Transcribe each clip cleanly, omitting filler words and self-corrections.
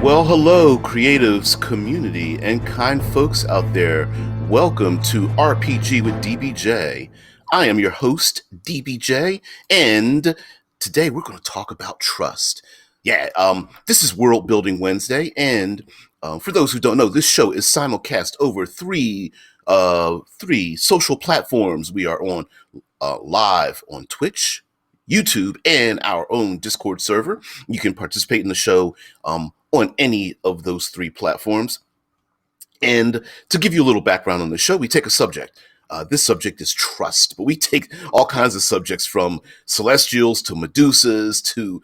Well, hello, creatives, community, and kind folks out there. Welcome to RPG with DBJ. I am your host, DBJ, and today we're going to talk about trust. This is World Building Wednesday, and for those who don't know, this show is simulcast over three social platforms. We are on live on Twitch, YouTube, and our own Discord server. You can participate in the show on any of those three platforms. And to give you a little background on the show, we take a subject. This subject is trust, but we take all kinds of subjects from celestials to Medusas to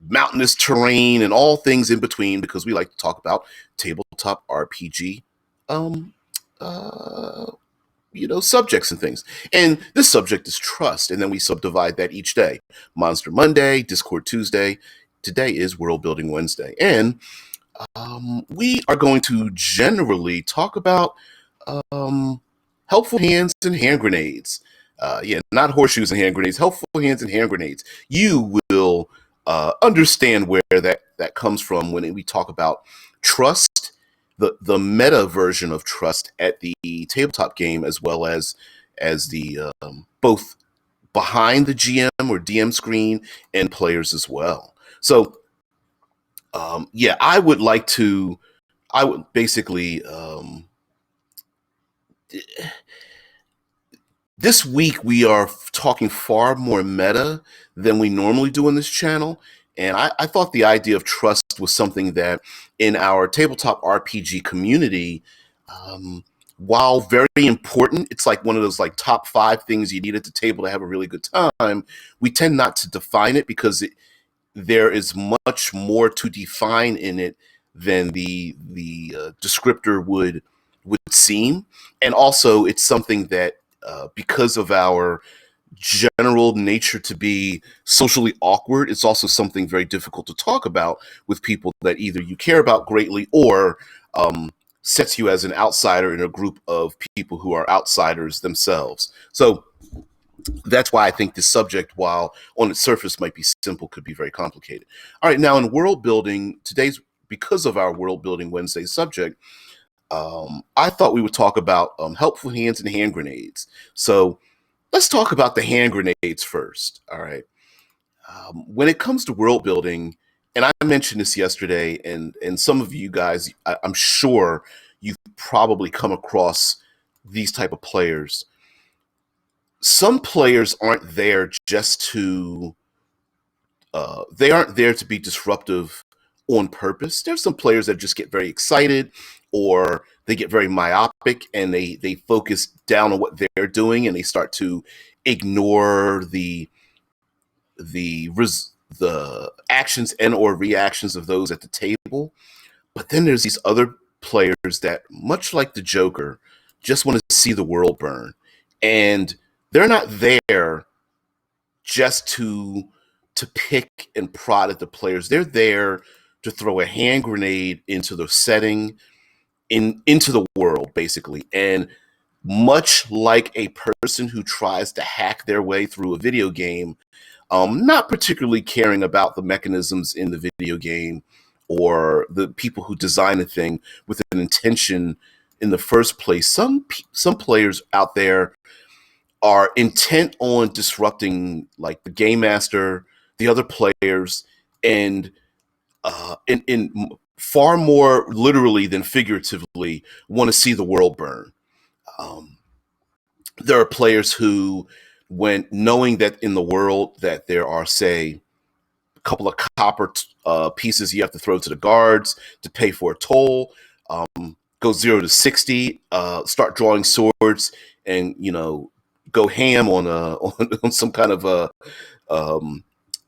mountainous terrain and all things in between because we like to talk about tabletop RPG um, uh, subjects and things. And this subject is trust, and then we subdivide that each day. Monster Monday, Discord Tuesday. Today is World Building Wednesday, and we are going to generally talk about helpful hands and hand grenades. Not horseshoes and hand grenades, helpful hands and hand grenades. You will understand where that comes from when we talk about trust, the meta version of trust at the tabletop game, as well as the both behind the GM or DM screen and players as well. So I would basically this week we are talking far more meta than we normally do in this channel. And I thought the idea of trust was something that in our tabletop RPG community, while very important, it's like one of those like top 5 things you need at the table to have a really good time. We tend not to define it because there is much more to define in it than the descriptor would seem. And also it's something that because of our general nature to be socially awkward, it's also something very difficult to talk about with people that either you care about greatly or sets you as an outsider in a group of people who are outsiders themselves. So that's why I think this subject, while on its surface might be simple, could be very complicated. All right, now in world building, because of our World Building Wednesday subject, I thought we would talk about helpful hands and hand grenades. So let's talk about the hand grenades first. All right. When it comes to world building, and I mentioned this yesterday, and some of you guys, I'm sure you've probably come across these type of players. Some players aren't there just to, they aren't there to be disruptive on purpose. There's some players that just get very excited or they get very myopic and they focus down on what they're doing and they start to ignore the actions and or reactions of those at the table. But then there's these other players that, much like the Joker, just want to see the world burn. And they're not there just to pick and prod at the players. They're there to throw a hand grenade into the setting, into the world, basically. And much like a person who tries to hack their way through a video game, not particularly caring about the mechanisms in the video game or the people who design a thing with an intention in the first place. Some players out there are intent on disrupting, like the game master, the other players, and in far more literally than figuratively want to see the world burn. There are players who, when knowing that in the world that there are, say, a couple of copper pieces you have to throw to the guards to pay for a toll, go 0 to 60, start drawing swords, and go ham on on some kind of a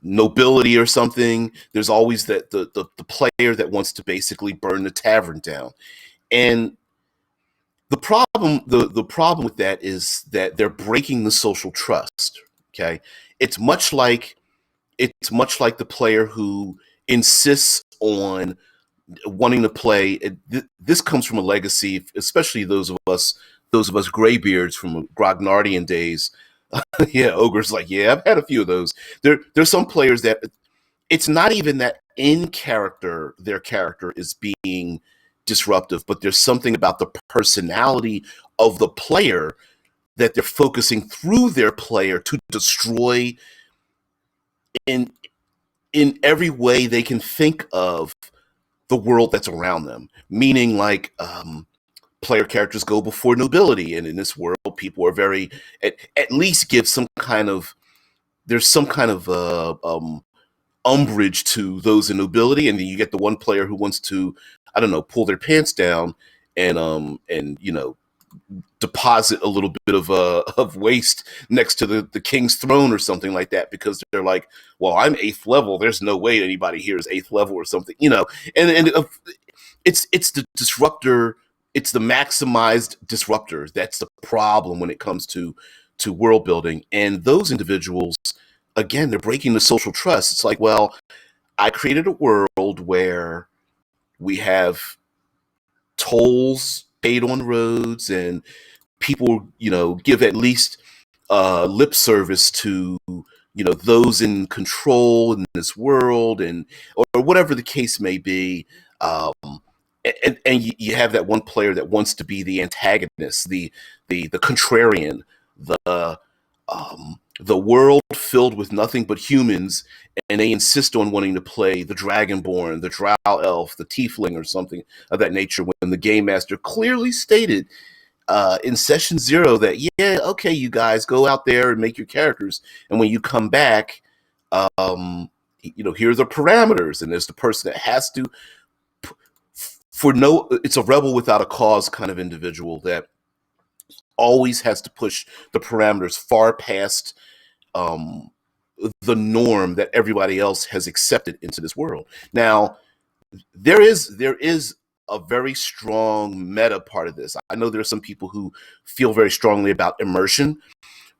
nobility or something. There's always that the player that wants to basically burn the tavern down. And the problem with that is that they're breaking the social trust. Okay, it's much like the player who insists on wanting to play. This comes from a legacy, especially those of us graybeards from Grognardian days. Yeah, Ogre's like, yeah, I've had a few of those. There's some players that it's not even that in character their character is being disruptive, but there's something about the personality of the player that they're focusing through their player to destroy in every way they can think of the world that's around them. Meaning, like, player characters go before nobility, and in this world, people are very at least give some kind of there's some kind of umbrage to those in nobility, and then you get the one player who wants to, I don't know, pull their pants down and deposit a little bit of waste next to the king's throne or something like that, because they're like, well, I'm 8th level. There's no way anybody here is 8th level or something, and it's the disruptor. It's the maximized disruptor. That's the problem when it comes to world building. And those individuals, again, they're breaking the social trust. It's like, well, I created a world where we have tolls paid on roads, and people, give at least lip service to, those in control in this world, and or whatever the case may be. Um, and you have that one player that wants to be the antagonist, the contrarian, the the world filled with nothing but humans, and they insist on wanting to play the Dragonborn, the Drow Elf, the Tiefling, or something of that nature. When the game master clearly stated in session 0 that, yeah, okay, you guys go out there and make your characters, and when you come back, here are the parameters, and there's the person that has to, it's a rebel without a cause kind of individual that always has to push the parameters far past um, the norm that everybody else has accepted into this world. Now, there is a very strong meta part of this. I know there are some people who feel very strongly about immersion,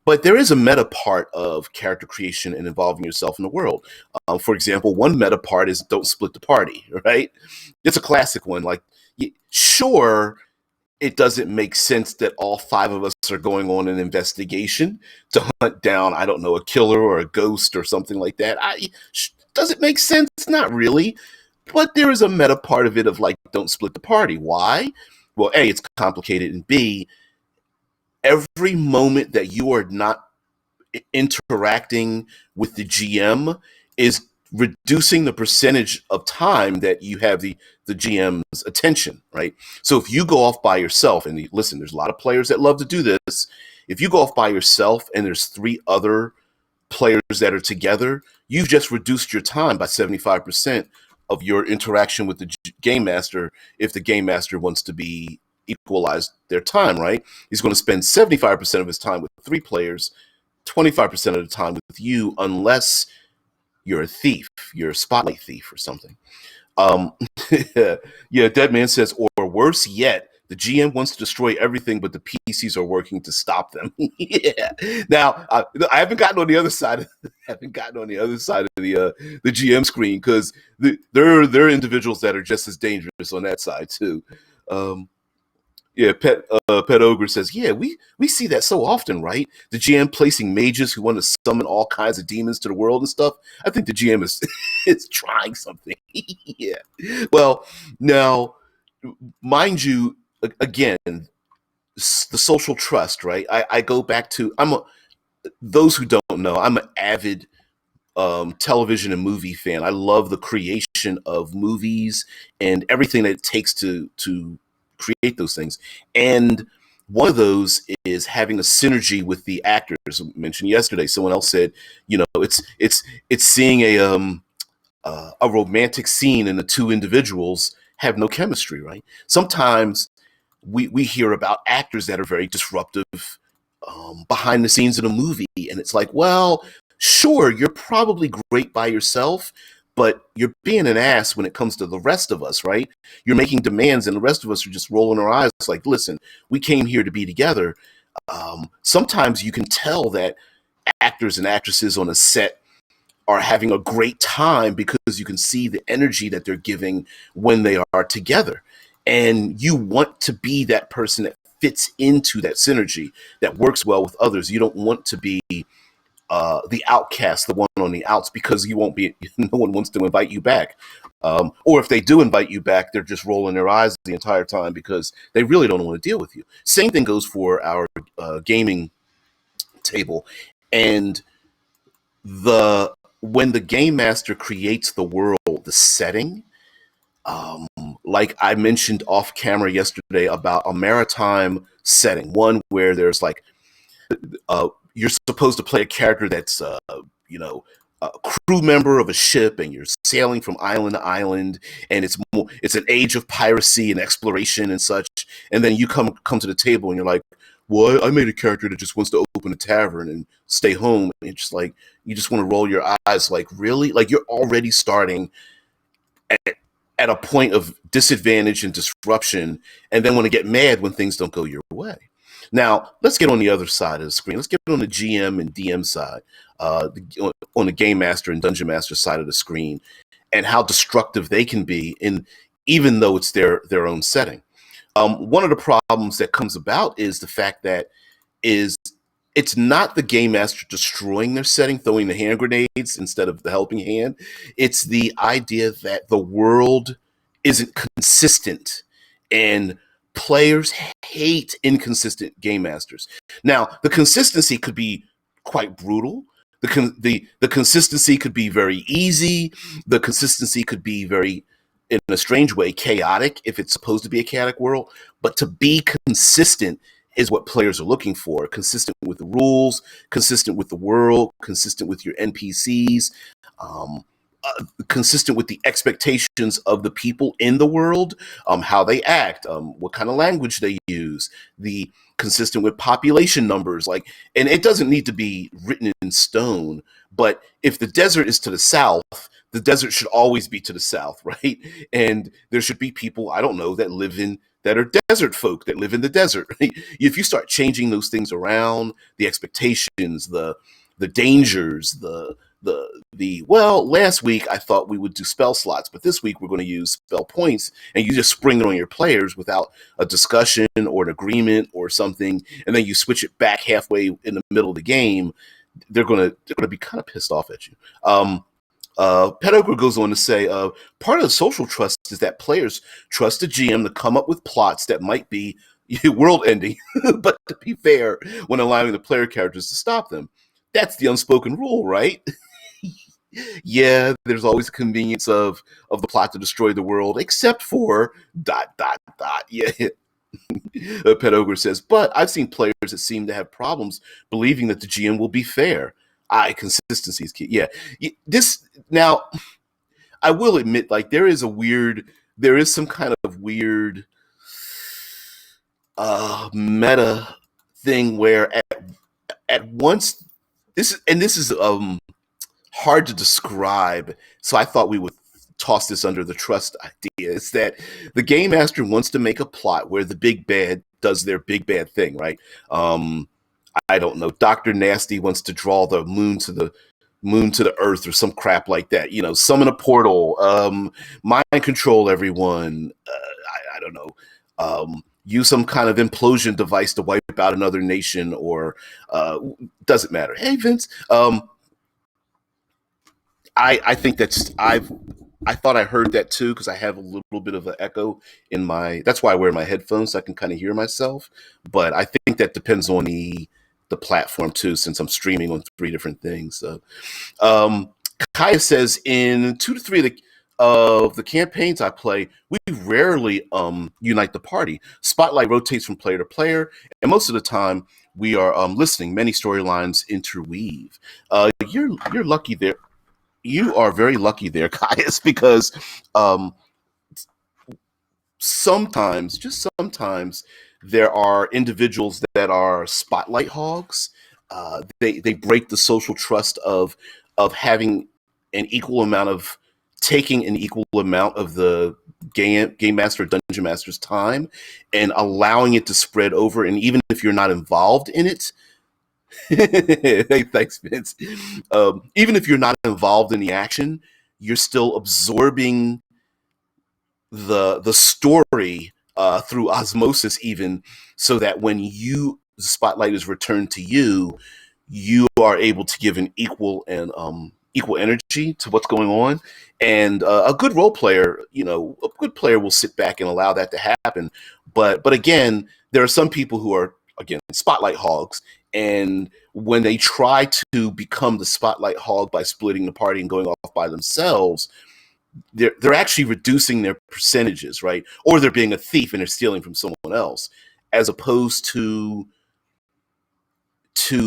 but there is a meta part of character creation and involving yourself in the world. For example, one meta part is don't split the party, right? It's a classic one. Like, sure, it doesn't make sense that all 5 of us are going on an investigation to hunt down, I don't know, a killer or a ghost or something like that. Does it make sense? Not really. But there is a meta part of it of, like, don't split the party. Why? Well, A, it's complicated, and B, every moment that you are not interacting with the GM is reducing the percentage of time that you have the GM's attention, right? So if you go off by yourself, and listen, there's a lot of players that love to do this. If you go off by yourself and there's 3 other players that are together, you've just reduced your time by 75% of your interaction with the game master. If the game master wants to be equalize their time, right? He's going to spend 75% of his time with 3 players, 25% of the time with you, unless you're a thief, you're a spotlight thief or something. Um, yeah, Deadman says, or worse yet, the GM wants to destroy everything, but the PCs are working to stop them. Yeah. Now, I haven't gotten on the other side. Of the GM screen, because there are individuals that are just as dangerous on that side too. Yeah, Pet Ogre says, yeah, we see that so often, right? The GM placing mages who want to summon all kinds of demons to the world and stuff. I think the GM is trying something. Yeah. Well, now, mind you, again, the social trust, right? I go back to, those who don't know, I'm an avid television and movie fan. I love the creation of movies and everything that it takes to create those things. And one of those is having a synergy with the actors. I mentioned yesterday, someone else said, it's seeing a romantic scene and the 2 individuals have no chemistry, right? Sometimes we hear about actors that are very disruptive behind the scenes in a movie, and it's like, well, sure, you're probably great by yourself, but you're being an ass when it comes to the rest of us, right? You're making demands, and the rest of us are just rolling our eyes like, listen, we came here to be together. Sometimes you can tell that actors and actresses on a set are having a great time because you can see the energy that they're giving when they are together. And you want to be that person that fits into that synergy, that works well with others. You don't want to be the outcast, the one on the outs, because you won't be. No one wants to invite you back, or if they do invite you back, they're just rolling their eyes the entire time because they really don't want to deal with you. Same thing goes for our gaming table, and the when the game master creates the world, the setting, um, like I mentioned off camera yesterday about a maritime setting, one where there's like you're supposed to play a character that's you know a crew member of a ship, and you're sailing from island to island, and it's an age of piracy and exploration and such. And then you come to the table and you're like, well, I made a character that just wants to open a tavern and stay home. And it's just like you just want to roll your eyes, like, really? Like, you're already starting at, at a point of disadvantage and disruption, and then want to get mad when things don't go your way. Now, let's get on the other side of the screen. Let's get on the GM and DM side, on the Game Master and Dungeon Master side of the screen, and how destructive they can be, even though it's their own setting. One of the problems that comes about is the fact that is it's not the game master destroying their setting, throwing the hand grenades instead of the helping hand. It's the idea that the world isn't consistent, and players hate inconsistent game masters. Now, the consistency could be quite brutal. The consistency could be very easy. The consistency could be very, in a strange way, chaotic if it's supposed to be a chaotic world. But to be consistent is what players are looking for. Consistent with the rules, consistent with the world, consistent with your NPCs, um, consistent with the expectations of the people in the world, how they act, what kind of language they use, the consistent with population numbers. Like, and it doesn't need to be written in stone, but if the desert is to the south, the desert should always be to the south, right? And there should be people, I don't know, that are desert folk that live in the desert. If you start changing those things around, the expectations, the dangers, last week I thought we would do spell slots, but this week we're going to use spell points, and you just spring it on your players without a discussion or an agreement or something, and then you switch it back halfway in the middle of the game. They're gonna be kind of pissed off at you. Pet Ogre goes on to say, part of the social trust is that players trust the GM to come up with plots that might be world ending, but to be fair, when allowing the player characters to stop them. That's the unspoken rule, right? Yeah, there's always a convenience of the plot to destroy the world, except for dot dot dot. Yeah. Pet Ogre says, but I've seen players that seem to have problems believing that the GM will be fair. Consistency is key. Yeah. This now, I will admit, like, there is some kind of weird meta thing where at once this is hard to describe, so I thought we would toss this under the trust idea. Is that the game master wants to make a plot where the big bad does their big bad thing, right? I don't know. Dr. Nasty wants to draw the moon to the earth or some crap like that. Summon a portal, mind control everyone. I don't know. Use some kind of implosion device to wipe out another nation, or doesn't matter. Hey, Vince. I think I thought I heard that too, because I have a little bit of an echo in my. That's why I wear my headphones, so I can kind of hear myself. But I think that depends on the platform too, since I'm streaming on 3 different things. So, Kaya says, in 2 to 3 of the campaigns I play, we rarely unite the party. Spotlight rotates from player to player, and most of the time we are listening. Many storylines interweave. You're lucky there. You are very lucky there, Caius, because um, just sometimes, there are individuals that are spotlight hogs. They break the social trust of having an equal amount of taking an equal amount of the game master, dungeon master's time, and allowing it to spread over. And even if you're not involved in it, hey, thanks, Vince. Even if you're not involved in the action, you're still absorbing the story through osmosis, even, so that when the spotlight is returned to you, you are able to give an equal energy to what's going on. And a good role player, a good player will sit back and allow that to happen. But again, there are some people who are, again, spotlight hogs, and when they try to become the spotlight hog by splitting the party and going off by themselves, they're actually reducing their percentages, right? Or they're being a thief and they're stealing from someone else, as opposed to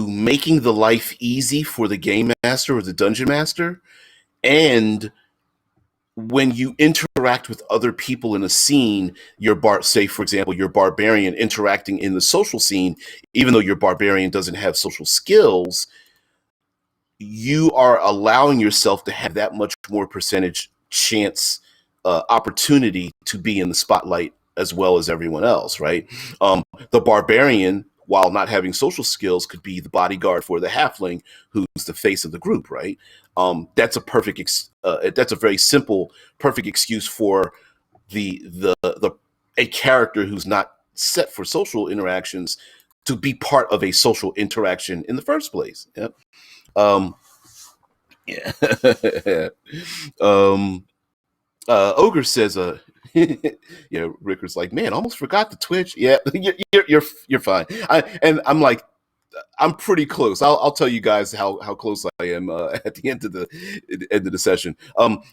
making the life easy for the game master or the dungeon master. And when you interact with other people in a scene, say, for example, your barbarian interacting in the social scene, even though your barbarian doesn't have social skills, you are allowing yourself to have that much more percentage chance opportunity to be in the spotlight as well as everyone else, right? The barbarian, while not having social skills, could be the bodyguard for the halfling, who's the face of the group, right? That's that's a very simple, perfect excuse for a character who's not set for social interactions to be part of a social interaction in the first place. Yep. Yeah. Ogre says, yeah, Ricker's like, man, almost forgot the Twitch. Yeah, you're fine. I'm like, I'm pretty close. I'll tell you guys how close I am at the end of the session.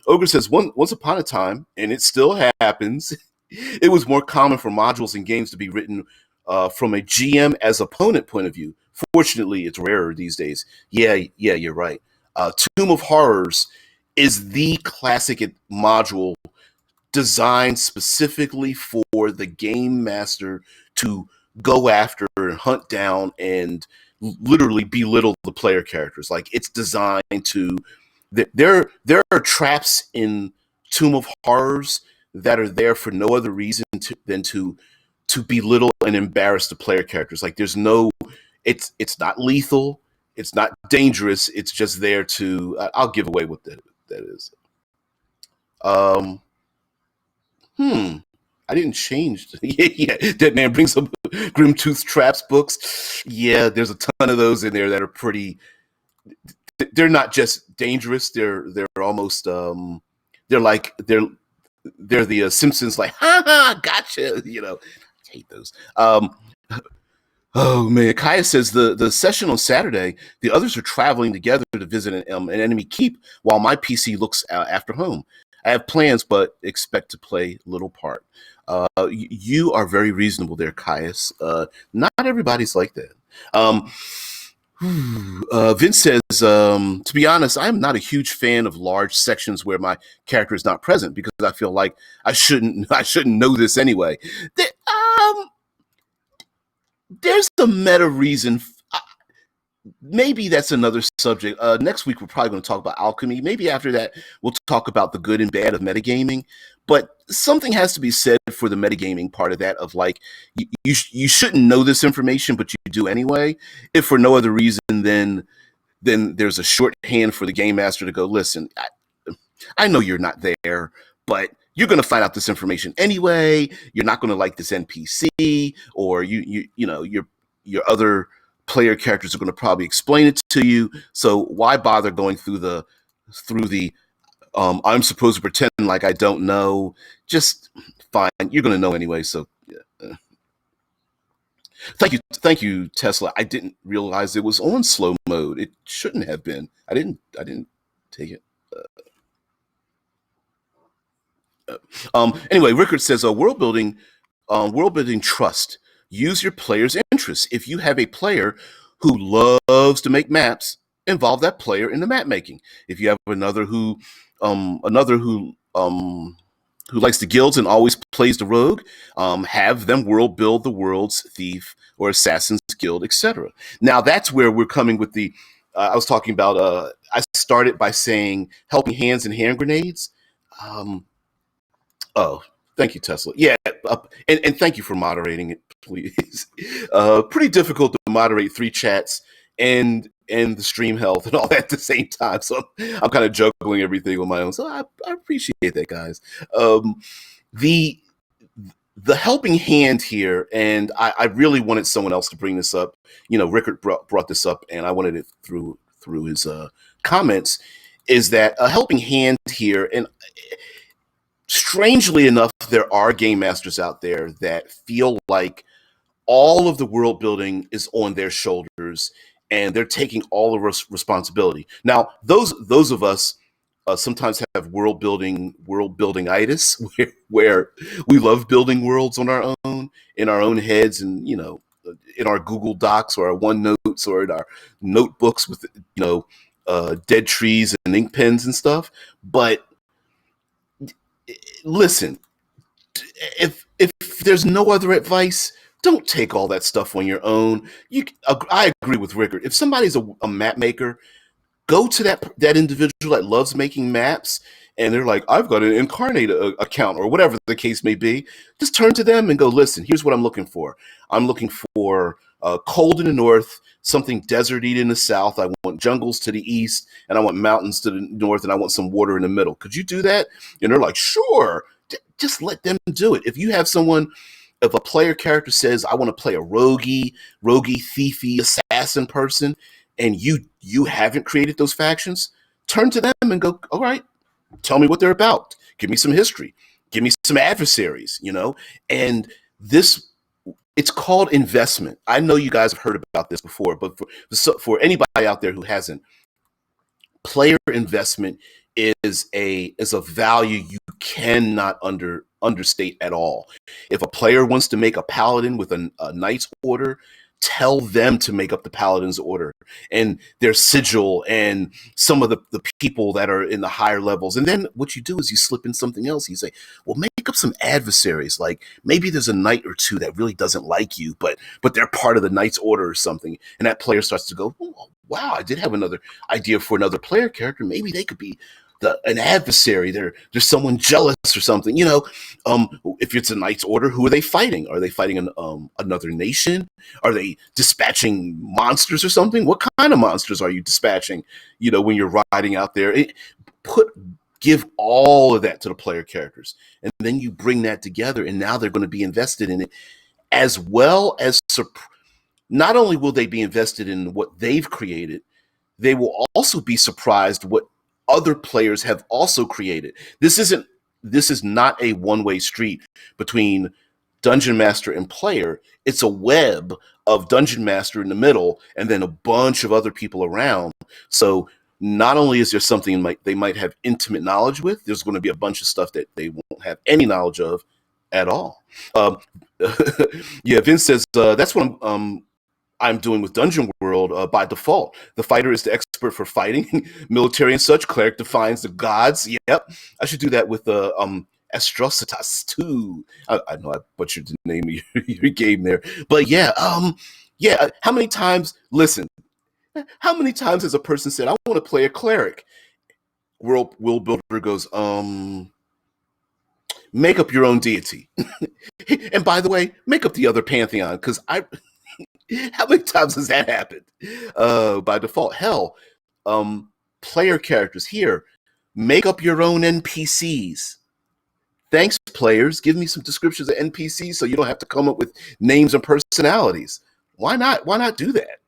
Ogre says, once upon a time, and it still happens, it was more common for modules and games to be written from a GM as opponent point of view. Fortunately, it's rarer these days. Yeah, you're right. Tomb of Horrors is the classic module designed specifically for the game master to go after and hunt down and literally belittle the player characters. Like, it's designed to. There are traps in Tomb of Horrors that are there for no other reason than to belittle and embarrass the player characters. Like, there's no, it's not lethal, it's not dangerous. It's just there to. I'll give away what that is. I didn't change. Yeah, Dead Man brings up Grimtooth Traps books. Yeah, there's a ton of those in there that are pretty. They're not just dangerous. They're almost. They're like they're the Simpsons. Like, ha ha, gotcha. I hate those. Oh man, Kaya says the session on Saturday, the others are traveling together to visit an enemy keep while my PC looks after home. I have plans, but expect to play little part. You are very reasonable there, Caius. Not everybody's like that. Vince says, to be honest, I'm not a huge fan of large sections where my character is not present because I feel like I shouldn't know this anyway. There's a meta reason. Maybe that's another subject. Next week, we're probably going to talk about alchemy. Maybe after that, we'll talk about the good and bad of metagaming. But something has to be said for the metagaming part of that, of like, you shouldn't know this information, but you do anyway, if for no other reason than there's a shorthand for the game master to go, listen, I know you're not there, but you're going to find out this information anyway. You're not going to like this NPC, or your other player characters are going to probably explain it to you. So why bother going through the I'm supposed to pretend like I don't know? Just fine. You're going to know anyway. So yeah. Thank you, Tesla. I didn't realize it was on slow mode. It shouldn't have been. I didn't take it. Anyway, Rickard says, world building trust. Use your player's interests. If you have a player who loves to make maps, involve that player in the map making. If you have another who likes the guilds and always plays the rogue, have them world build the world's thief or assassin's guild, etc. Now that's where we're coming with the. I was talking about. I started by saying helping hands and hand grenades. Oh, thank you, Tesla. Yeah, and thank you for moderating it, please. Pretty difficult to moderate 3 chats and the stream health and all that at the same time. So I'm kind of juggling everything on my own. So I appreciate that, guys. The helping hand here, and I really wanted someone else to bring this up. Rickard brought this up, and I wanted it through his comments. Is that a helping hand here? And strangely enough, there are game masters out there that feel like all of the world building is on their shoulders, and they're taking all the responsibility. Now, those of us sometimes have world building itis, where we love building worlds on our own, in our own heads, and in our Google Docs or our OneNotes or in our notebooks with dead trees and ink pens and stuff. But listen, if there's no other advice, don't take all that stuff on your own. I agree with Rickard. If somebody's a map maker, go to that individual that loves making maps, and they're like, I've got an Incarnate account or whatever the case may be. Just turn to them and go, listen, here's what I'm looking for. I'm looking for cold in the north, something deserty in the south. I want jungles to the east, and I want mountains to the north, and I want some water in the middle. Could you do that? And they're like, sure. Just let them do it. If a player character says, I want to play a roguey, thiefy, assassin person, and you haven't created those factions, turn to them and go, all right, tell me what they're about. Give me some history. Give me some adversaries, And this, it's called investment. I know you guys have heard about this before, but for anybody out there who hasn't, player investment is a value you cannot understate at all. If a player wants to make a paladin with a knight's order, tell them to make up the paladin's order and their sigil and some of the people that are in the higher levels. And then what you do is you slip in something else. You say, well, make up some adversaries. Like maybe there's a knight or two that really doesn't like you, but they're part of the knight's order or something. And that player starts to go, oh, wow, I did have another idea for another player character. Maybe they could be an adversary. There's someone jealous or something. If it's a knight's order, who are they fighting? Are they fighting another nation? Are they dispatching monsters or something? What kind of monsters are you dispatching? When you're riding out there, give all of that to the player characters, and then you bring that together, and now they're going to be invested in it, as well as not only will they be invested in what they've created, they will also be surprised what other players have also created. This is not a one-way street between dungeon master and player. It's a web of dungeon master in the middle and then a bunch of other people around. So not only is there something they might have intimate knowledge with, there's going to be a bunch of stuff that they won't have any knowledge of at all. Yeah, Vince says that's what I'm doing with Dungeon World by default. The fighter is the expert for fighting, military and such. Cleric defines the gods. Yep, I should do that with Astrocitas too. I know I butchered the name of your game there, but yeah. How many times? Listen, how many times has a person said, "I want to play a cleric"? World Builder goes, make up your own deity, and by the way, make up the other pantheon because I. How many times has that happened? By default, hell, player characters here, make up your own NPCs. Thanks, players. Give me some descriptions of NPCs so you don't have to come up with names and personalities. Why not? Why not do that?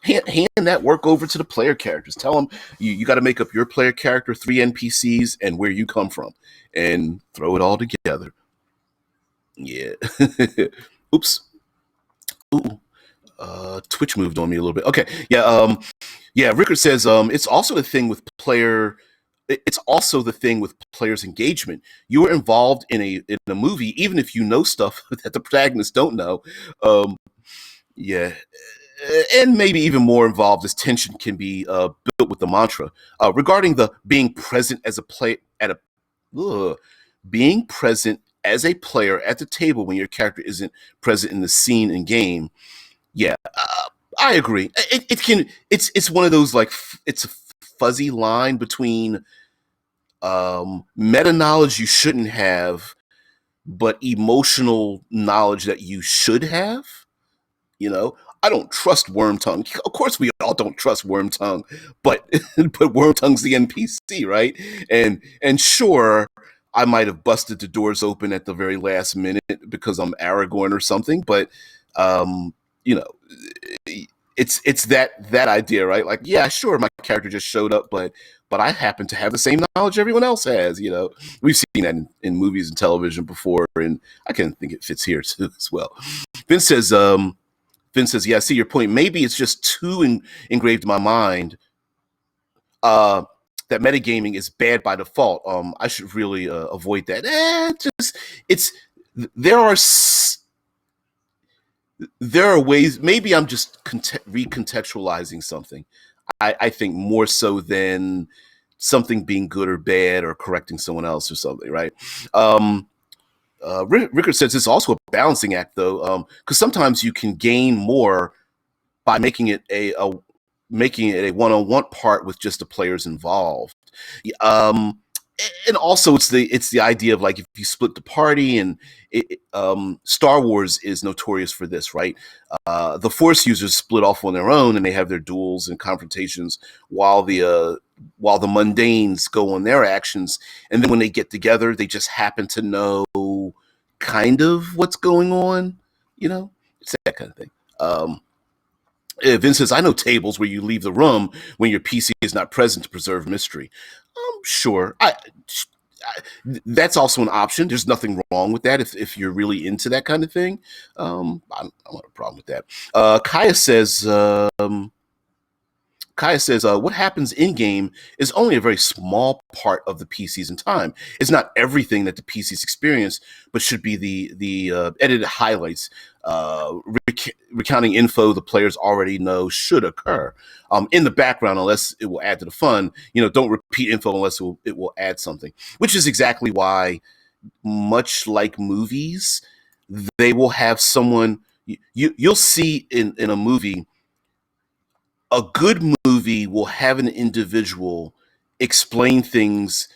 Hand that work over to the player characters. Tell them you got to make up your player character, 3 NPCs, and where you come from, and throw it all together. Yeah. Oops. Ooh. Twitch moved on me a little bit. Okay. Yeah. Rickard says it's also the thing with players' engagement. You are involved in a movie, even if you know stuff that the protagonists don't know. Yeah, and maybe even more involved as tension can be built with the mantra regarding the being present as a play at a being present as a player at the table when your character isn't present in the scene and game. Yeah, I agree. It can. It's one of those it's a fuzzy line between meta knowledge you shouldn't have, but emotional knowledge that you should have. I don't trust Wormtongue. Of course, we all don't trust Wormtongue, but but Wormtongue's the NPC, right? And sure, I might have busted the doors open at the very last minute because I'm Aragorn or something. But you know, it's that idea, right? Like, yeah, sure, my character just showed up, but I happen to have the same knowledge everyone else has. We've seen that in movies and television before, and I can think it fits here too as well. Vince says, yeah, I see your point. Maybe it's just too engraved in my mind uh, that metagaming is bad by default. I should really avoid that. It's there are there are ways. Maybe I'm just recontextualizing something. I think more so than something being good or bad or correcting someone else or something, right? Rickard says it's also a balancing act, though, because sometimes you can gain more by making it a one-on-one part with just the players involved. Um, and also it's the idea of, like, if you split the party, and Star Wars is notorious for this, right? The Force users split off on their own and they have their duels and confrontations while the mundanes go on their actions, and then when they get together, they just happen to know kind of what's going on. It's that kind of thing. Vince says, I know tables where you leave the room when your PC is not present to preserve mystery. Sure. That's also an option. There's nothing wrong with that if you're really into that kind of thing. I don't have a problem with that. Kaya says, what happens in-game is only a very small part of the PCs in time. It's not everything that the PCs experience, but should be the edited highlights, recounting info the players already know should occur in the background, unless it will add to the fun. Don't repeat info unless it will add something, which is exactly why, much like movies, they will have someone, you'll see in a movie, a good movie will have an individual explain things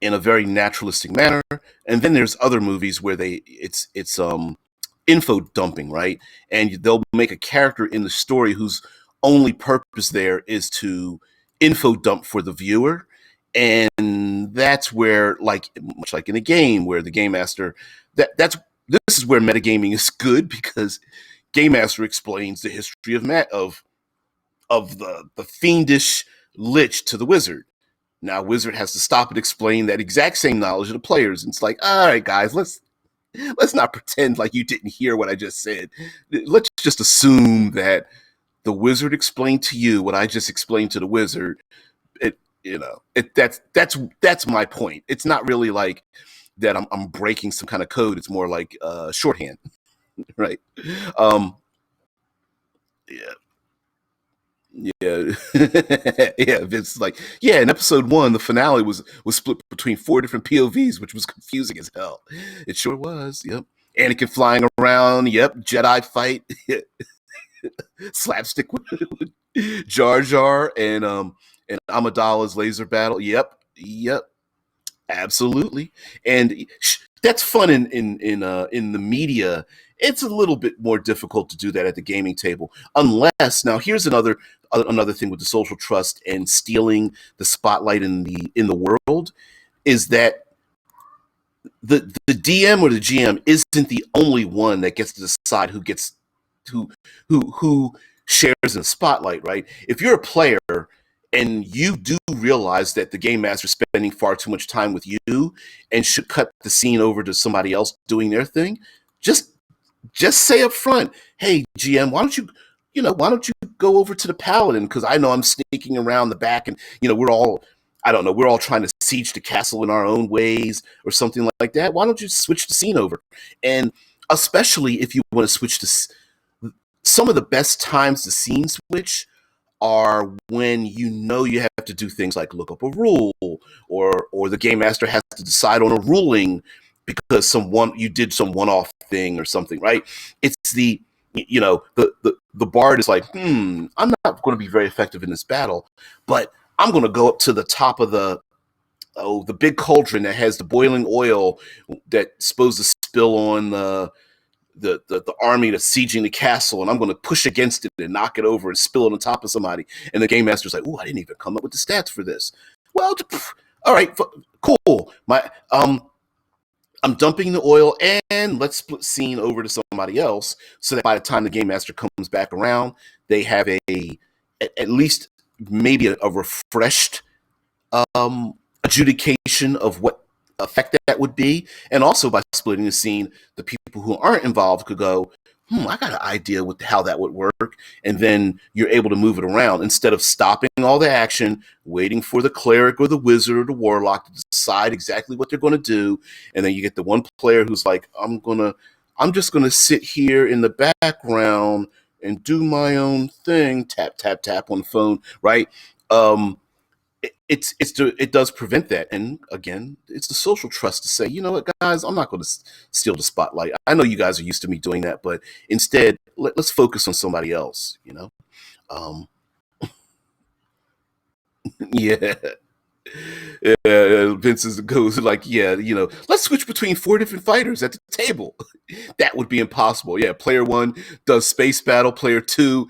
in a very naturalistic manner, and then there's other movies where it's info dumping, right? And they'll make a character in the story whose only purpose there is to info dump for the viewer. And that's where, like, much like in a game where the game master, this is where metagaming is good, because game master explains the history of the fiendish lich to the wizard. Now wizard has to stop and explain that exact same knowledge to the players. And it's like, all right, guys, let's not pretend like you didn't hear what I just said. Let's just assume that the wizard explained to you what I just explained to the wizard. That's my point. It's not really like that I'm breaking some kind of code. It's more like shorthand, right? Yeah. Yeah, yeah. It's like, yeah. In episode 1, the finale was split between 4 different POVs, which was confusing as hell. It sure was. Yep. Anakin flying around. Yep. Jedi fight. Slapstick with Jar Jar and Amidala's laser battle. Yep. Absolutely. And that's fun in the media. It's a little bit more difficult to do that at the gaming table, unless, now here's another thing with the social trust and stealing the spotlight in the world, is that the DM or the GM isn't the only one that gets to decide who shares in the spotlight, right? If you're a player and you do realize that the game master is spending far too much time with you and should cut the scene over to somebody else doing their thing, just say up front, hey, GM, why don't you go over to the paladin, because I know I'm sneaking around the back, and we're all trying to siege the castle in our own ways or something like that. Why don't you switch the scene over? And especially if you want to switch to some of the best times to scene switch are when you have to do things like look up a rule, or the game master has to decide on a ruling because you did some one-off thing or something, right? It's the bard is like, I'm not going to be very effective in this battle, but I'm going to go up to the top of the big cauldron that has the boiling oil that's supposed to spill on the army that's sieging the castle, and I'm going to push against it and knock it over and spill it on top of somebody. And the game master's like, I didn't even come up with the stats for this. Well, all right, cool. I'm dumping the oil and let's split scene over to somebody else so that by the time the game master comes back around, they have at least maybe a refreshed adjudication of what effect that would be. And also by splitting the scene, the people who aren't involved could go, I got an idea with how that would work. And then you're able to move it around instead of stopping all the action, waiting for the cleric or the wizard or the warlock to decide exactly what they're going to do. And then you get the one player who's like, I'm just going to sit here in the background and do my own thing. Tap, tap, tap on the phone, right? It does prevent that. And again, it's the social trust to say, you know what, guys, I'm not going to steal the spotlight. I know you guys are used to me doing that, but instead, let's focus on somebody else. Um, yeah. Vince goes like, yeah, let's switch between four different fighters at the table. That would be impossible. Yeah, player one does space battle. Player two,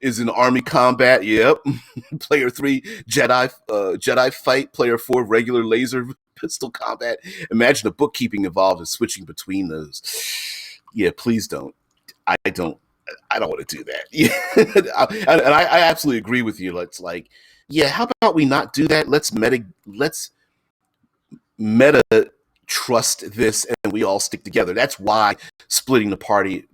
is in army combat. Yep. Player three, Jedi fight. Player four, regular laser pistol combat. Imagine the bookkeeping involved in switching between those. Yeah, please don't. I don't. I don't want to do that. Yeah, and I absolutely agree with you. It's like, yeah, how about we not do that? Let's meta trust this, and we all stick together. That's why splitting the party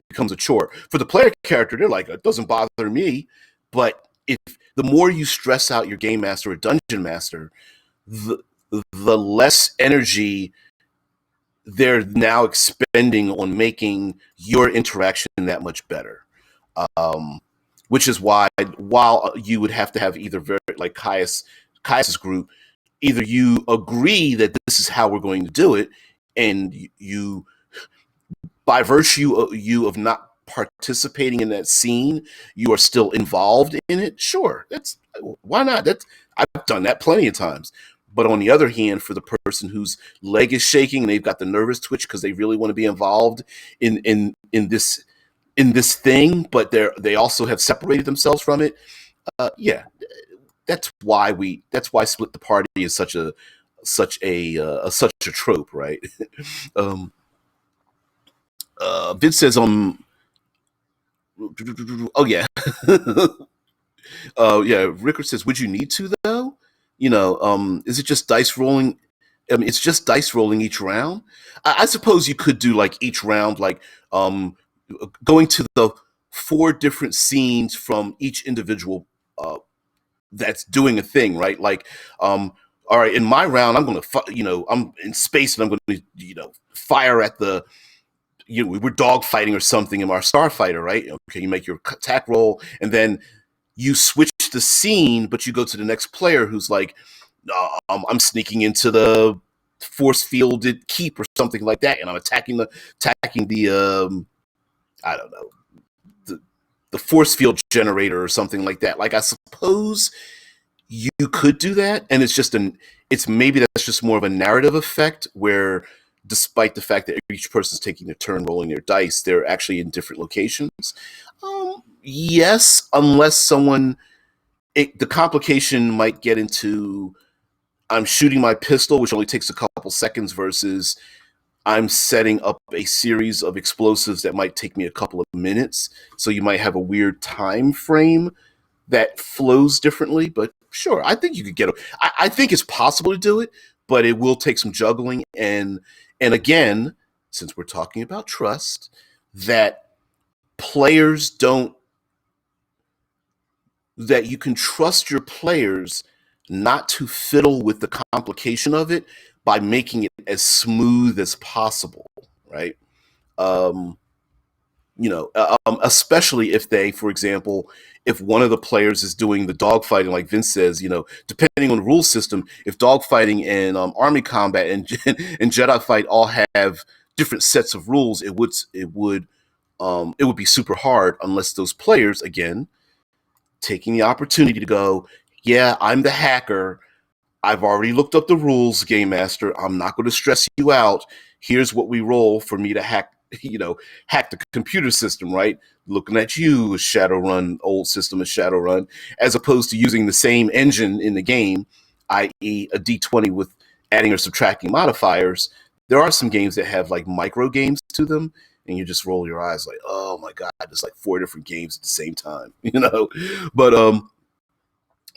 becomes a chore. For the player character, they're like, it doesn't bother me. But if the more you stress out your game master or dungeon master, the less energy they're now expending on making your interaction that much better. Um, which is why, while you would have to have either very like Caius's group, either you agree that this is how we're going to do it, and you, by virtue of you of not participating in that scene, you are still involved in it. Sure, that's why not. That's I've done that plenty of times. But on the other hand, for the person whose leg is shaking and they've got the nervous twitch because they really want to be involved in this thing, but they also have separated themselves from it. Yeah, that's why split the party is such a trope, right? um, Vince says, oh yeah, yeah. Rickard says, would you need to though? Is it just dice rolling? I mean, it's just dice rolling each round. I suppose you could do like each round, like going to the four different scenes from each individual that's doing a thing, right? Like, all right, in my round, I'm going to, I'm in space and I'm going to, fire at the, we're dog fighting or something in our starfighter, right? Okay, you make your attack roll, and then you switch the scene, but you go to the next player who's like, I'm sneaking into the force fielded keep or something like that, and I'm attacking the I don't know, the force field generator or something like that. Like, I suppose you could do that, and it's maybe that's just more of a narrative effect where, despite the fact that each person's taking their turn rolling their dice, they're actually in different locations. Yes, unless the complication might get into, I'm shooting my pistol, which only takes a couple seconds, versus I'm setting up a series of explosives that might take me a couple of minutes. So you might have a weird time frame that flows differently. But sure, I think you could get. I think it's possible to do it, but it will take some juggling. And again, since we're talking about trust, that players don't that you can trust your players not to fiddle with the complication of it by making it as smooth as possible, right? Um, especially if they, for example, if one of the players is doing the dogfighting, like Vince says, depending on the rule system, if dogfighting and army combat and Jedi fight all have different sets of rules, it would be super hard unless those players, again, taking the opportunity to go, yeah, I'm the hacker. I've already looked up the rules, Game Master. I'm not going to stress you out. Here's what we roll for me to hack, hack the computer system, right? Looking at you, Shadowrun, old system of Shadowrun, as opposed to using the same engine in the game, i.e. a D20 with adding or subtracting modifiers there are some games that have like micro games to them, and you just roll your eyes like, oh my god, there's like 4 different games at the same time,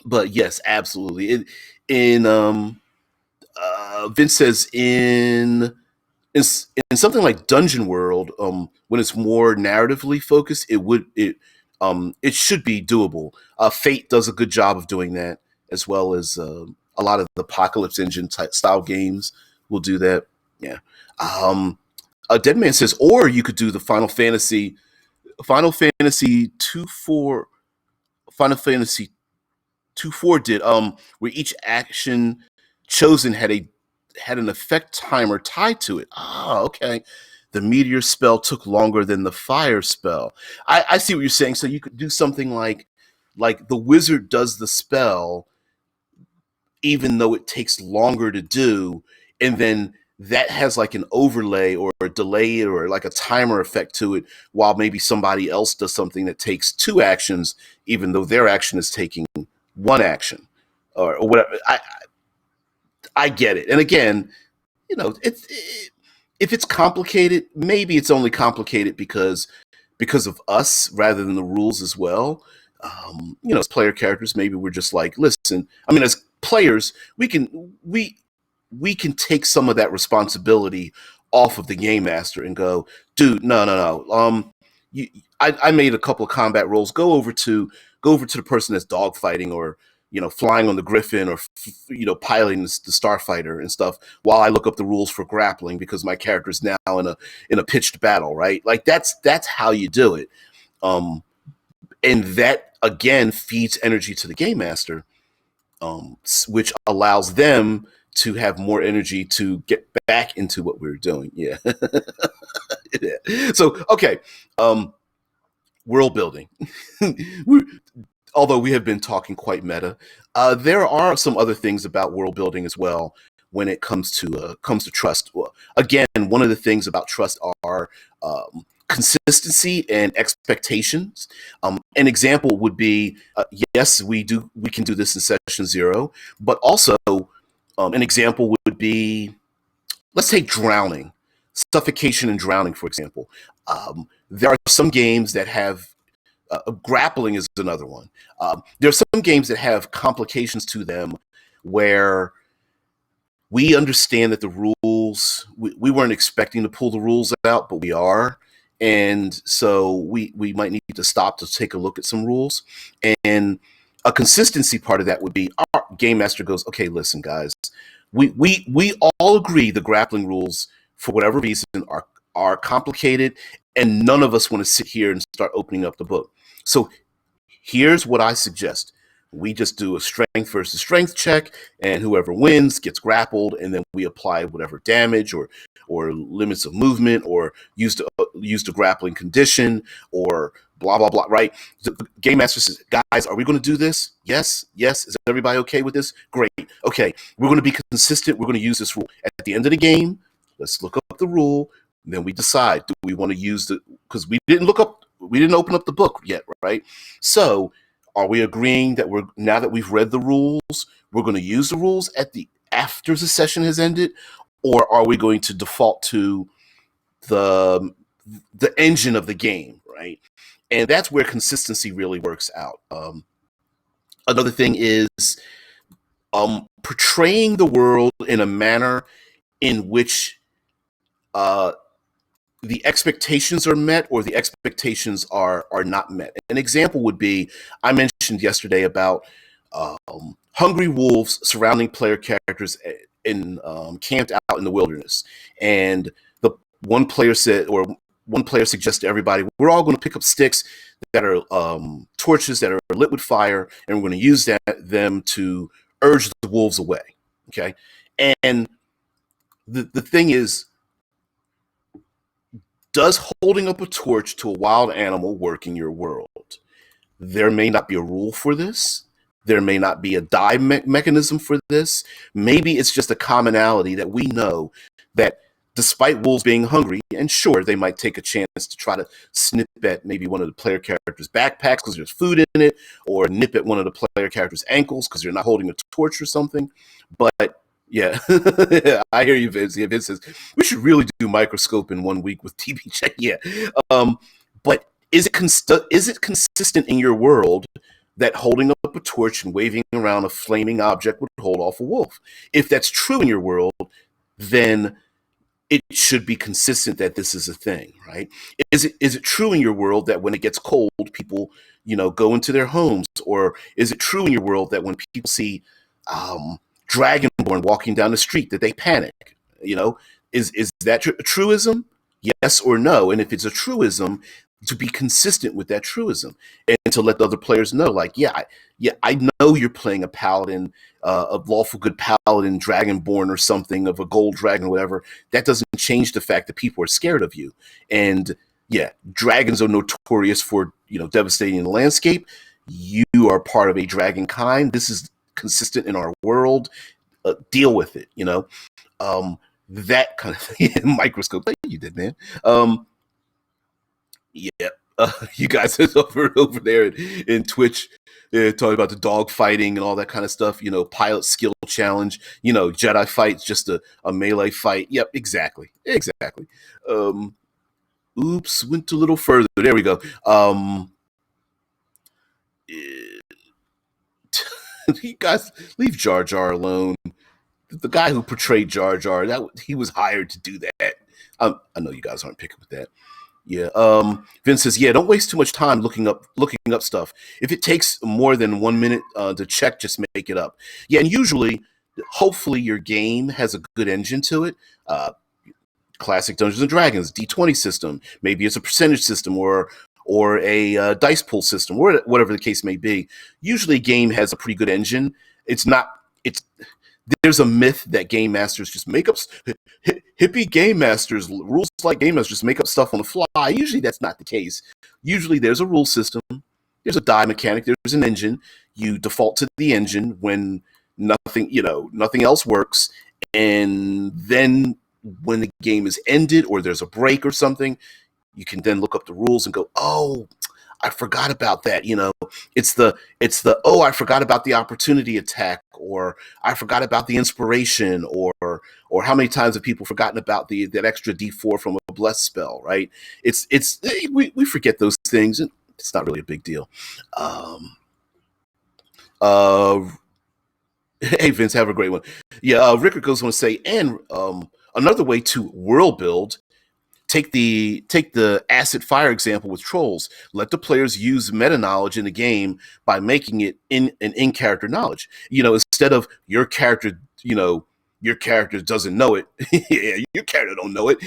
But yes, absolutely. Vince says in in something like Dungeon World, when it's more narratively focused, it should be doable. Fate does a good job of doing that, as well as a lot of the Apocalypse Engine type style games will do that. Yeah. Dead Man says, or you could do the Final Fantasy 2-4, Final Fantasy 2-4 did, where each action chosen had an effect timer tied to it. Ah, okay. The meteor spell took longer than the fire spell. I see what you're saying. So you could do something like the wizard does the spell, even though it takes longer to do, and then that has like an overlay or a delay or like a timer effect to it, while maybe somebody else does something that takes 2 actions, even though their action is taking 1 action, or whatever. I get it. And again, if it's complicated, maybe it's only complicated because of us rather than the rules as well. As player characters, maybe we're just like, listen. I mean, as players, we can take some of that responsibility off of the game master and go, dude, no. I made a couple of combat rolls. Go over to the person that's dogfighting, or flying on the Griffin, or piloting the Starfighter and stuff, while I look up the rules for grappling, because my character is now in a pitched battle, right? Like that's how you do it. And that again feeds energy to the game master, which allows them to have more energy to get back into what we were doing. Yeah. Yeah. So, okay. World building. Although we have been talking quite meta, there are some other things about world building as well when it comes to trust. Well, again, one of the things about trust are consistency and expectations. An example would be, yes, we can do this in session 0, but also an example would be, let's take drowning, suffocation and drowning, for example. There are some games that have grappling is another one. There are some games that have complications to them where we understand that the rules, we weren't expecting to pull the rules out, but we are. And so we might need to stop to take a look at some rules. And a consistency part of that would be, our game master goes, okay, listen, guys, we all agree the grappling rules, for whatever reason, are complicated, and none of us want to sit here and start opening up the book. So here's what I suggest. We just do a strength versus strength check, and whoever wins gets grappled, and then we apply whatever damage or limits of movement, or use the grappling condition, or blah blah blah. Right? The game master says, "Guys, are we going to do this? Yes. Is everybody okay with this? Great. Okay, we're going to be consistent. We're going to use this rule at the end of the game. Let's look up the rule, and then we decide, do we want to use the, because we didn't open up the book yet, right? So are we agreeing that now that we've read the rules, we're going to use the rules after the session has ended, or are we going to default to the engine of the game, right? And that's where consistency really works out. Another thing is portraying the world in a manner in which the expectations are met, or the expectations are not met. An example would be, I mentioned yesterday about hungry wolves surrounding player characters camped out in the wilderness, and one player suggests to everybody, we're all going to pick up sticks that are torches that are lit with fire, and we're going to use them to urge the wolves away. Okay, and the thing is, does holding up a torch to a wild animal work in your world? There may not be a rule for this. There may not be a die mechanism for this. Maybe it's just a commonality that we know that despite wolves being hungry, and sure, they might take a chance to try to snip at maybe one of the player characters' backpacks because there's food in it, or nip at one of the player characters' ankles because they're not holding a torch or something. But Yeah, I hear you, Vince. Yeah, Vince says we should really do microscope in 1 week with TB check. Yeah, um, but is it consistent in your world that holding up a torch and waving around a flaming object would hold off a wolf? If that's true in your world, then it should be consistent that this is a thing, right? Is it true in your world that when it gets cold, people go into their homes, or is it true in your world that when people see um, Dragonborn walking down the street that they panic? You know, is that a truism? Yes or no? And if it's a truism, to be consistent with that truism and to let the other players know, like, yeah, I know you're playing a paladin, a lawful good paladin, dragonborn or something of a gold dragon, or whatever. That doesn't change the fact that people are scared of you. And yeah, dragons are notorious for devastating the landscape. You are part of a dragon kind. This is consistent in our world. Deal with it. That kind of thing. Microscope. You did, man. Yeah, you guys are over there in Twitch, talking about the dog fighting and all that kind of stuff. Pilot skill challenge. Jedi fight's just a melee fight. Yep, exactly. Um, Oops, went a little further. There we go. You guys leave Jar Jar alone. The guy who portrayed Jar Jar, that he was hired to do that. I know you guys aren't picking with that. Yeah. Vince says, yeah, don't waste too much time looking up stuff. If it takes more than 1 minute to check, just make it up. Yeah, and usually, hopefully, your game has a good engine to it. Classic Dungeons and Dragons D20 system. Maybe it's a percentage system or a dice pool system, or whatever the case may be. Usually, a game has a pretty good engine. It's not. It's There's a myth that game masters just make up hippie game masters, rules like game masters just make up stuff on the fly. Usually that's not the case. Usually there's a rule system, there's a die mechanic, there's an engine. You default to the engine when nothing else works, and then when the game is ended or there's a break or something, you can then look up the rules and go, oh, I forgot about that. It's the oh, I forgot about the opportunity attack, or I forgot about the inspiration, or how many times have people forgotten about that extra D4 from a bless spell, right? We forget those things, and it's not really a big deal. Um, uh, hey Vince, have a great one. Yeah, Rickard goes on to say, and another way to world build. Take the acid fire example with trolls. Let the players use meta knowledge in the game by making it in character knowledge. Instead of your character doesn't know it. Yeah, your character don't know it.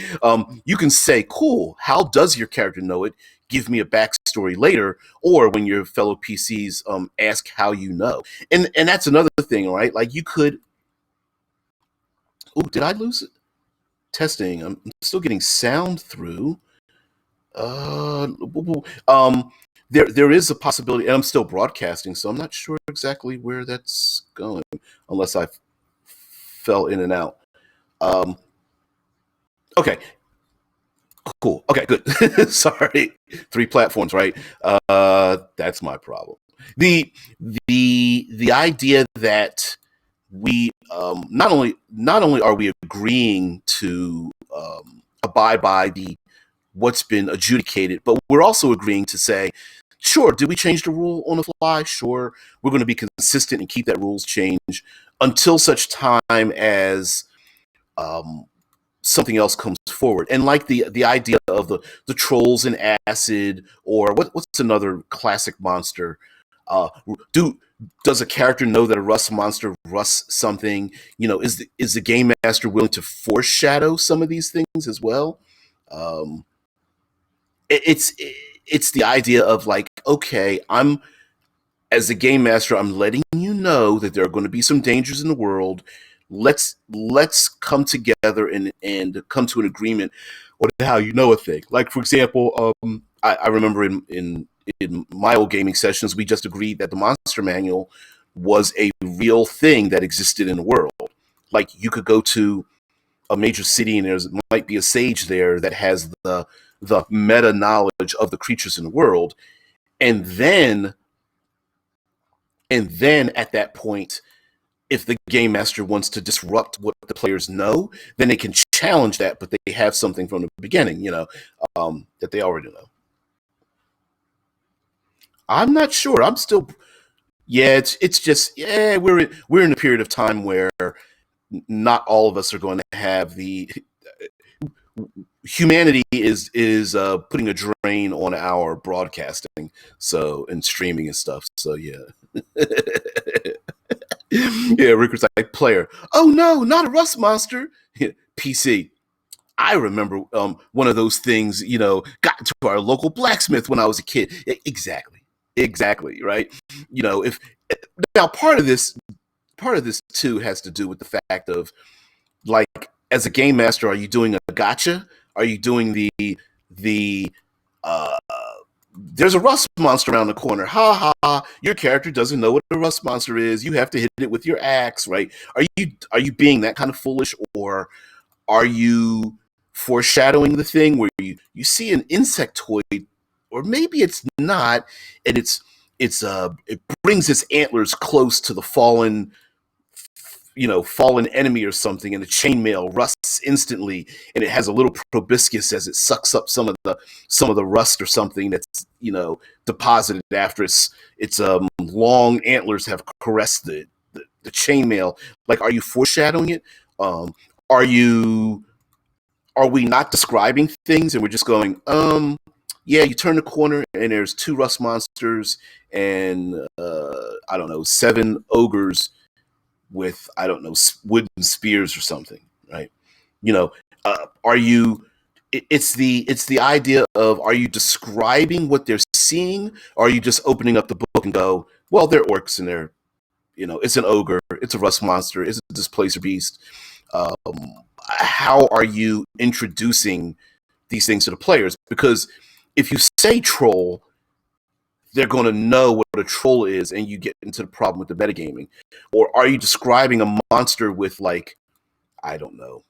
You can say, "Cool. How does your character know it? Give me a backstory later." Or when your fellow PCs ask how you know, and that's another thing, right? Like you could. Oh, did I lose it? Testing. I'm still getting sound through. Uh, um, there is a possibility, and I'm still broadcasting, so I'm not sure exactly where that's going, unless I fell in and out. Um, okay, cool. Okay, good. Sorry, 3 platforms, right? That's my problem. The idea that we not only are we agreeing to abide by the what's been adjudicated, but we're also agreeing to say, sure, did we change the rule on the fly? Sure, we're going to be consistent and keep that rules change until such time as um, something else comes forward. And like the idea of the trolls in acid, or what's another classic monster? Uh, do Does a character know that a rust monster rusts something? Is the game master willing to foreshadow some of these things as well? Um, it's it's the idea of like, okay, I'm as a game master, I'm letting you know that there are going to be some dangers in the world. Let's come together and come to an agreement on how you know a thing. Like for example, I remember in my old gaming sessions, we just agreed that the monster manual was a real thing that existed in the world. Like you could go to a major city and there might be a sage there that has the meta knowledge of the creatures in the world, and then at that point if the game master wants to disrupt what the players know, then they can challenge that, but they have something from the beginning, that they already know. I'm not sure. I'm still, yeah. It's just, yeah. We're in a period of time where not all of us are going to have the humanity is putting a drain on our broadcasting, so, and streaming and stuff. So yeah. Yeah, Ricker's like, player. Oh no, not a rust monster. PC. I remember one of those things, got to our local blacksmith when I was a kid. Exactly. Exactly, right? If now part of this too has to do with the fact of, like, as a game master, are you doing a gotcha? Are you doing the uh there's a rust monster around the corner. Ha ha! Your character doesn't know what a rust monster is. You have to hit it with your axe, right? Are you being that kind of foolish, or are you foreshadowing the thing where you see an insectoid, or maybe it's not, and it brings its antlers close to the fallen enemy or something, and the chainmail rusts instantly, and it has a little proboscis as it sucks up some of the rust or something that's deposited after its long antlers have caressed the chainmail. Like, are you foreshadowing it? Are you are we not describing things and we're just going, yeah, you turn the corner and there's two rust monsters and I don't know, seven ogres with, I don't know, wooden spears or something, right? You know, are you? It's the idea of, are you describing what they're seeing, or are you just opening up the book and go, well, they're orcs and they're, it's an ogre, it's a rust monster, it's a displacer beast. Um, how are you introducing these things to the players? Because if you say troll, they're going to know what a troll is, and you get into the problem with the metagaming. Or are you describing a monster with, like, I don't know,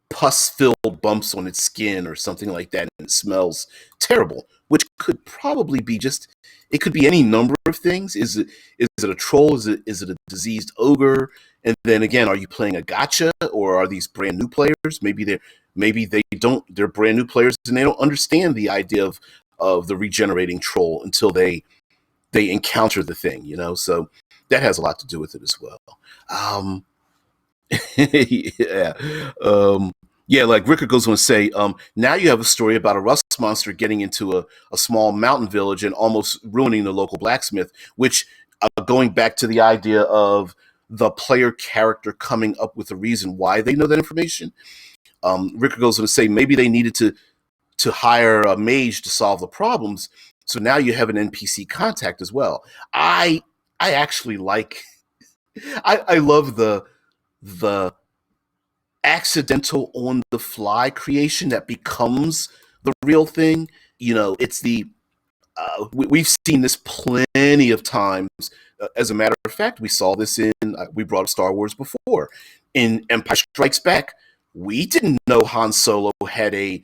pus-filled bumps on its skin or something like that, and it smells terrible, which could probably be just, it could be any number of things. Is it a troll? Is it a diseased ogre? And then again, are you playing a gotcha, or are these brand new players? They're brand new players and they don't understand the idea of the regenerating troll until they encounter the thing, so that has a lot to do with it as well. um yeah. Yeah, like Ricker goes on to say, now you have a story about a rust monster getting into a small mountain village and almost ruining the local blacksmith, which, going back to the idea of the player character coming up with a reason why they know that information. Ricker goes on to say, maybe they needed to hire a mage to solve the problems. So now you have an NPC contact as well. I actually like, I love the accidental on the fly creation that becomes the real thing. It's we've seen this plenty of times. As a matter of fact, we saw this we brought up Star Wars before. In Empire Strikes Back, we didn't know Han Solo had a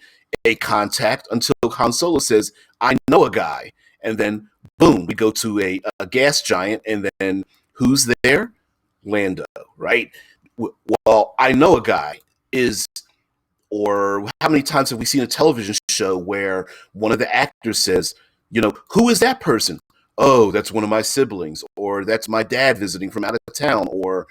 contact until Han Solo says, I know a guy. And then, boom, we go to a gas giant, and then who's there? Lando, right? Well, I know a guy is, or how many times have we seen a television show where one of the actors says, who is that person? Oh, that's one of my siblings, or that's my dad visiting from out of town, or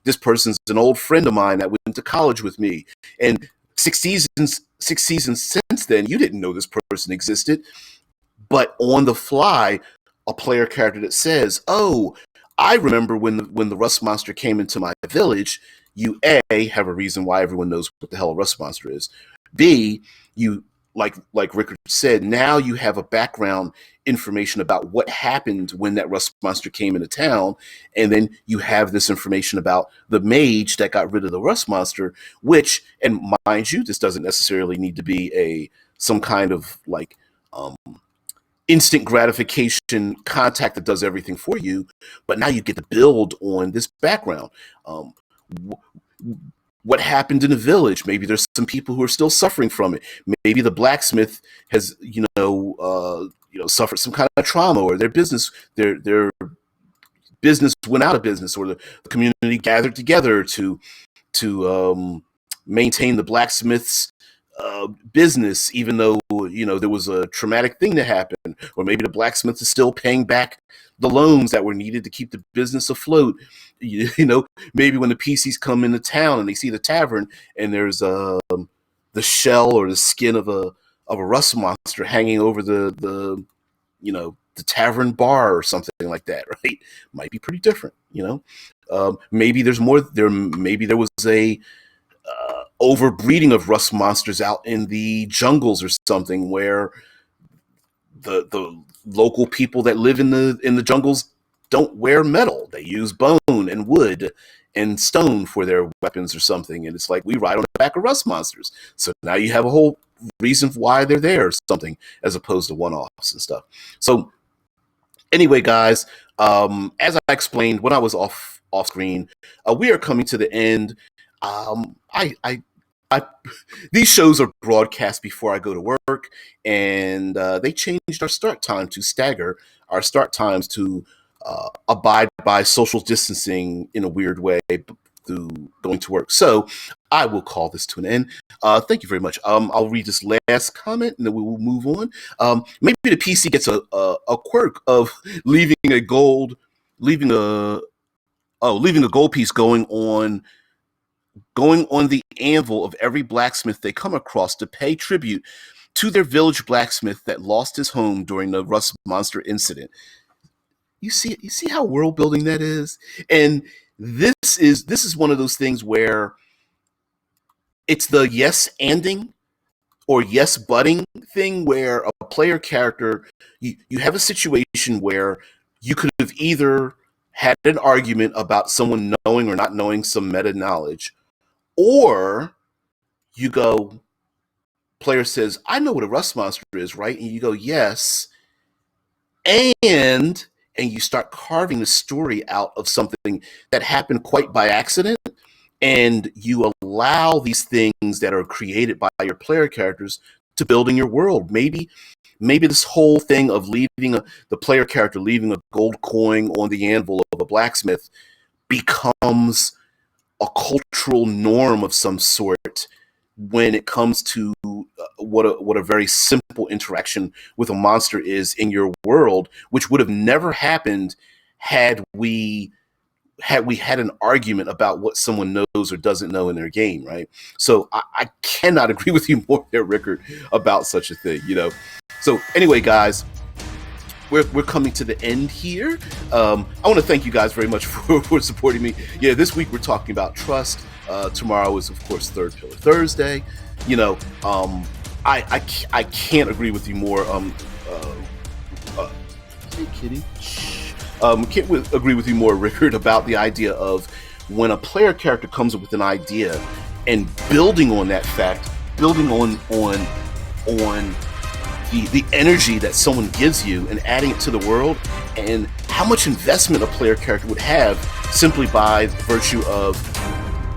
this person's an old friend of mine that went to college with me. And six seasons since then, you didn't know this person existed, but on the fly, a player character that says, "Oh, I remember when the rust monster came into my village." You have a reason why everyone knows what the hell a rust monster is. B, you, like Rickard said, now you have a background information about what happened when that rust monster came into town, and then you have this information about the mage that got rid of the rust monster. Which, and mind you, this doesn't necessarily need to be some kind of, like, um, instant gratification contact that does everything for you, but now you get to build on this background. Um, what happened in the village? Maybe there's some people who are still suffering from it. Maybe the blacksmith has, suffered some kind of trauma, or their business went out of business, or the community gathered together to maintain the blacksmith's business, even though there was a traumatic thing that happened, or maybe the blacksmith is still paying back the loans that were needed to keep the business afloat. Maybe when the PCs come into town and they see the tavern and there's the shell or the skin of a rust monster hanging over the tavern bar or something like that, right? Might be pretty different. Maybe there's more there. Maybe there was a overbreeding of rust monsters out in the jungles or something, where the local people that live in the jungles don't wear metal. They use bone and wood and stone for their weapons or something. And it's like, we ride on the back of rust monsters. So now you have a whole reason why they're there or something, as opposed to one-offs and stuff. So anyway, guys, as I explained when I was off screen, we are coming to the end. These shows are broadcast before I go to work, and they changed our start time to stagger our start times to abide by social distancing in a weird way through going to work. So I will call this to an end. Thank you very much. I'll read this last comment and then we will move on. Maybe the PC gets a quirk of leaving a gold piece going on the anvil of every blacksmith they come across to pay tribute to their village blacksmith that lost his home during the rust monster incident. You see how world building that is? And this is one of those things where it's the yes anding or yes butting thing, where a player character, you have a situation where you could have either had an argument about someone knowing or not knowing some meta knowledge, or you go, player says, I know what a rust monster is, right? And you go, yes. And you start carving the story out of something that happened quite by accident. And you allow these things that are created by your player characters to build in your world. Maybe this whole thing of the player character leaving a gold coin on the anvil of a blacksmith becomes a cultural norm of some sort when it comes to what a very simple interaction with a monster is in your world, which would have never happened had we had an argument about what someone knows or doesn't know in their game, right? So I cannot agree with you more there, Rickard, about such a thing, So anyway, guys, we're coming to the end here. I want to thank you guys very much for supporting me. Yeah, this week we're talking about trust. Tomorrow is, of course, Third Pillar Thursday. I can't agree with you more. Hey, kitty. Can't agree with you more, Rickard, about the idea of when a player character comes up with an idea and building on that fact, building on the energy that someone gives you and adding it to the world, and how much investment a player character would have simply by virtue of,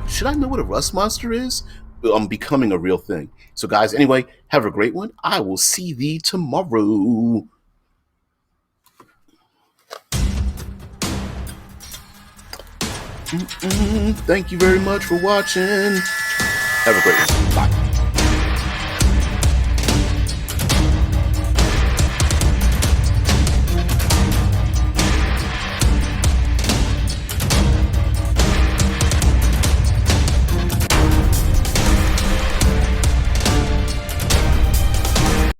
should I know what a rust monster is? Becoming a real thing. So guys, anyway, have a great one. I will see thee tomorrow. Thank you very much for watching. Have a great one. Bye.